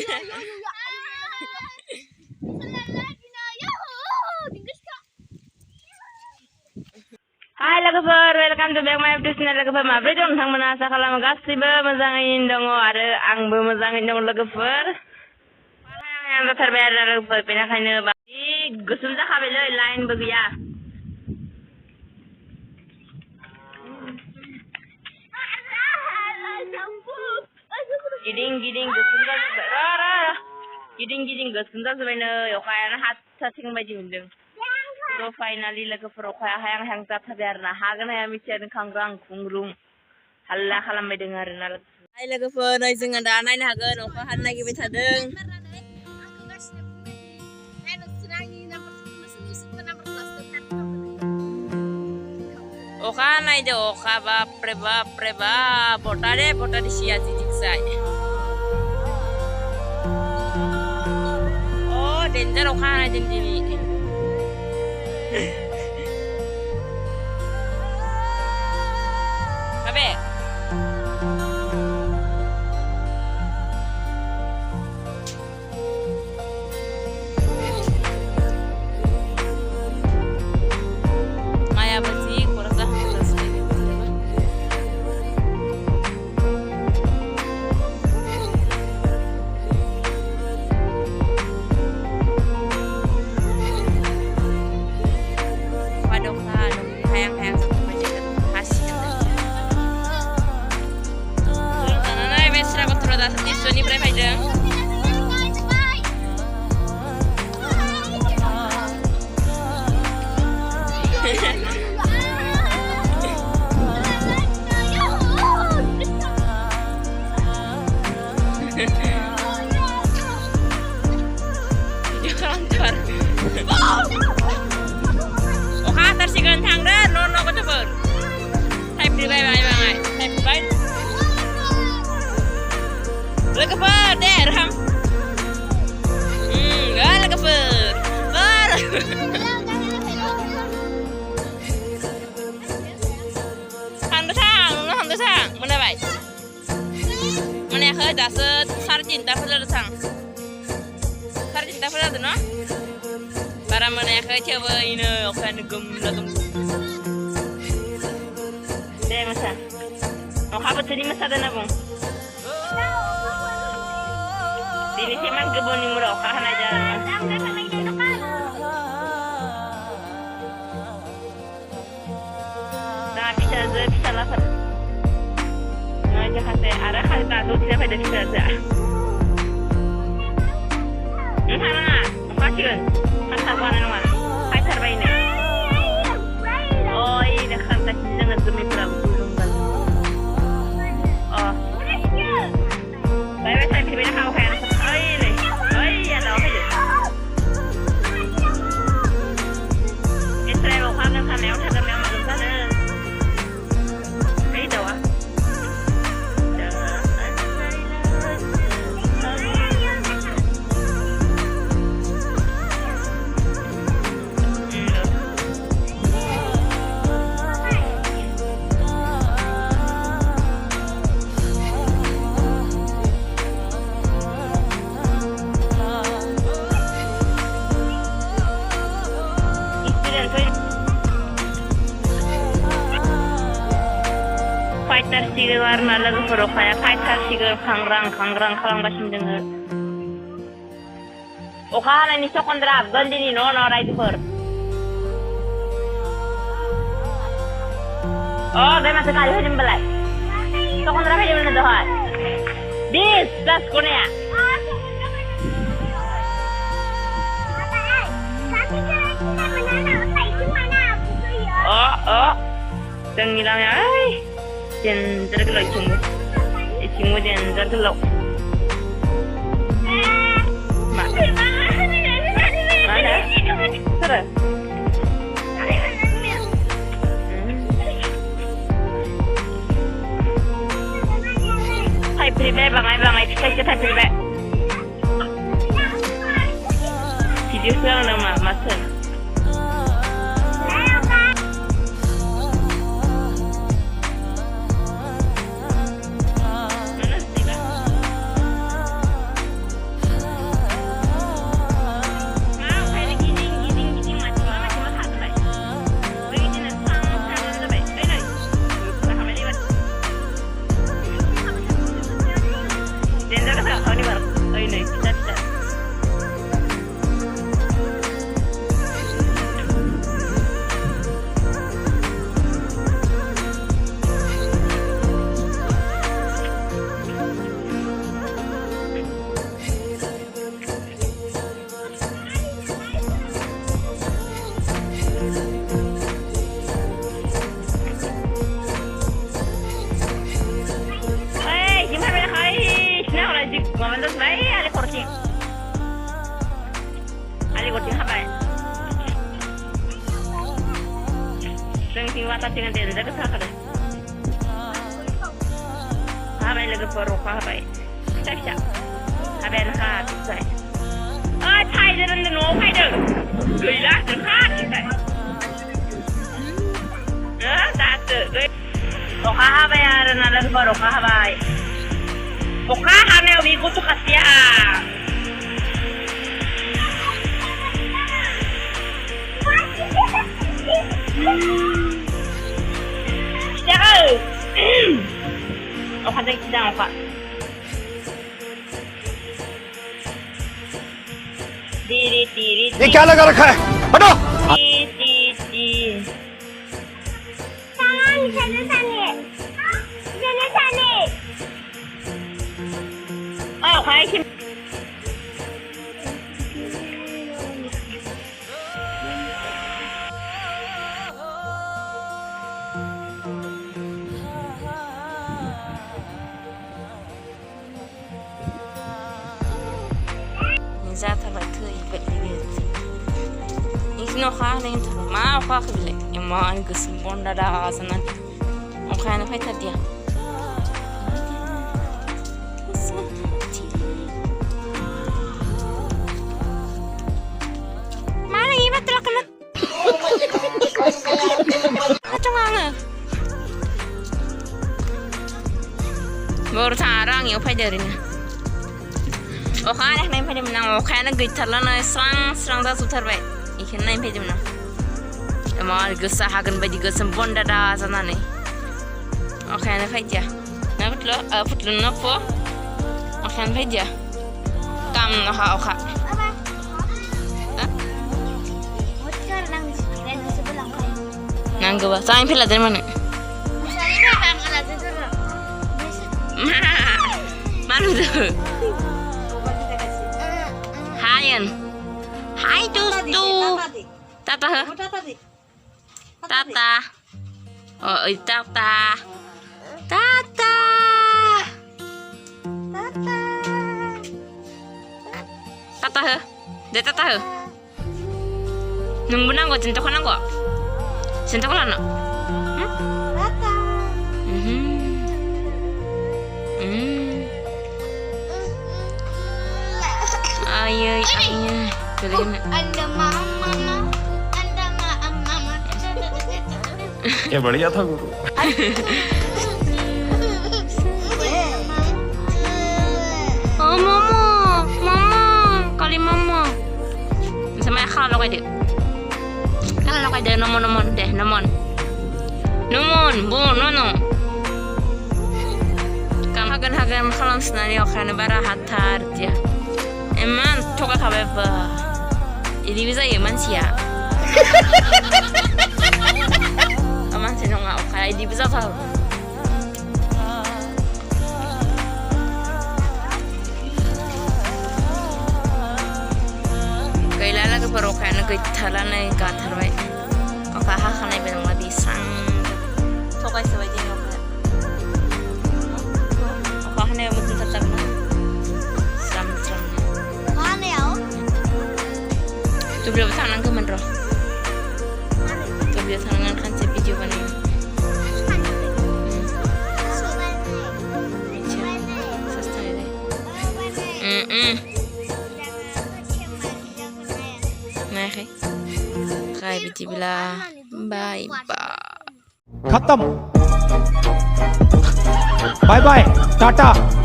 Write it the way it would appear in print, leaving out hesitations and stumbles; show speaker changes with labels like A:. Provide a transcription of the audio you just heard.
A: Hai logofer, welcome to back my YouTube channel logofer. Mabrur dong nोंथांमोना आसा खालामो गासिबो मोजाङैनो दङ आरो आंबो मोजाङैनो दङ लोगोफोर. आं जाथारबाय आरो लोगोफोर बेनिखायनो बादि गोसोम जाखाबायलै लाइनबो गैया. गिदिं गोसोम जाजोब्बाय. गिदिं गोसोम जाजोब्बाय नै अखायानो हाथारसिगोन बायदि मोनदों. So finally लोगोफोर अखाया हायां जाथारबाय आरोना हागोन हाया मिथिया खांग्रां खुंग्रुं हाल्ला खालामबाय दङ आरोना लोगोफोर. हाय लोगोफोर नै जोङो दा नायनो हागोन अखा हानो नागिरबाय थादों. अखा नायदो अखा बापरे बाप बटा di sia jijiksai. Oh danger अखा हानायजों दिनै. Kabe. Maya bersih, kurasa selesai. Hayang-hayang satu bajakan hasil. Tanah naik mesra kontrol dasar di sini berapa jam? Kantor. Tersigan tangga nono ketebur. Type di bye. Type bye. Lekeper deh ram. Enggak lekeper. Hantu sang, mana baik? Mana yang kerja sarjin tak perlu sang. Sarjin tak perlu tu no? Para mana yang kerja ini akan gem. Deh masa. Mau apa tadi masa ada nabung? Ini sih mah kebun yang murah kan aja. Nah bisa lapar. Nah jangan saya arah kali tahu tidak pada bisa. Mana? Macam Kasabaran naman. Ay, sarbay na. Oy, nakanta siya nga dumiplang gulong ba. Oh. Bye, sabi na ako kaya. Oy, ne. Oy, yan ako kayo. Israel, ako hanggang sa meron. Hanggang meron maganda na. Ay, daw ah. Fighter warna lagu berokaya fighter sigar kangrang kalanggasim dengan. Oka ini sokondra gandi ni no right for. Oh, gaya masuk kali hujung belai. Sokondra hujung mana dohan? Dis plus konya. Oh, tengilangnya. Dan tergelak cunggu dan tergelak. Mana? Terus. Hai pribadi bangai kita pribadi. Video sekarang nama masan. Ali korting habai Sengking wata dengan dia dah kesal kada habai lagi peruk habai cak habai nak hat sai thai dah no thai dah gila dah hat sai tak tu Oka habai ada lagi peruk habai Oka hanya wiku tu kasia Jangan. Oh, ada kita apa? Diri.
B: ये क्या लगा रखा है हटो
A: Di. Sana. Oh, hai kim. ra thật là cười vậy thì nó khá nên thật má khá khi lại nhưng mà anh cứ xin bon đa sana ông khai nó phải thật đi má này bắt được cái trong ăn baru sarang ya phải dari ni oh kan nak naik pejam nang oh kan nak gitar lah naik serang dah sutar baik ikan naik pejam nang emang gesa hagan baju gesa bonda dah sana ni oh kan nak pejam nak putlo nak po oh kan pejam kam nak ha oh kan nang gua saya pilih dari mana mana tu Hayan Hai Dustu Tata hả Tata ơi Tata Tata Tata hả Để Tata hả Nung benang kok cinta kan kok cinta kan nak Tata Ayah, Anda mama,
B: ये बढ़िया था गुरु
A: oh mama kali mama sama kalau kayak deh kalau kayak deh nomor deh nomor bu nono kamu hagan kalau senari okan barahat dia Emang toka kabeba. Ini bisa ya manusia. Aman sih nggak oke. Ini bisa tahu. Kailala ke perokan ke jalan naik ke terbaik. Oke hak kan ibu nggak bisa. Toka sebagai ni oke. Oke kan ibu mungkin tetap na. Tu boleh bertangan ke mana? Tu boleh bertangan kan saya video mana? Sasta ni. Nah, kai biji bila bye bye.
B: खत्म bye bye Tata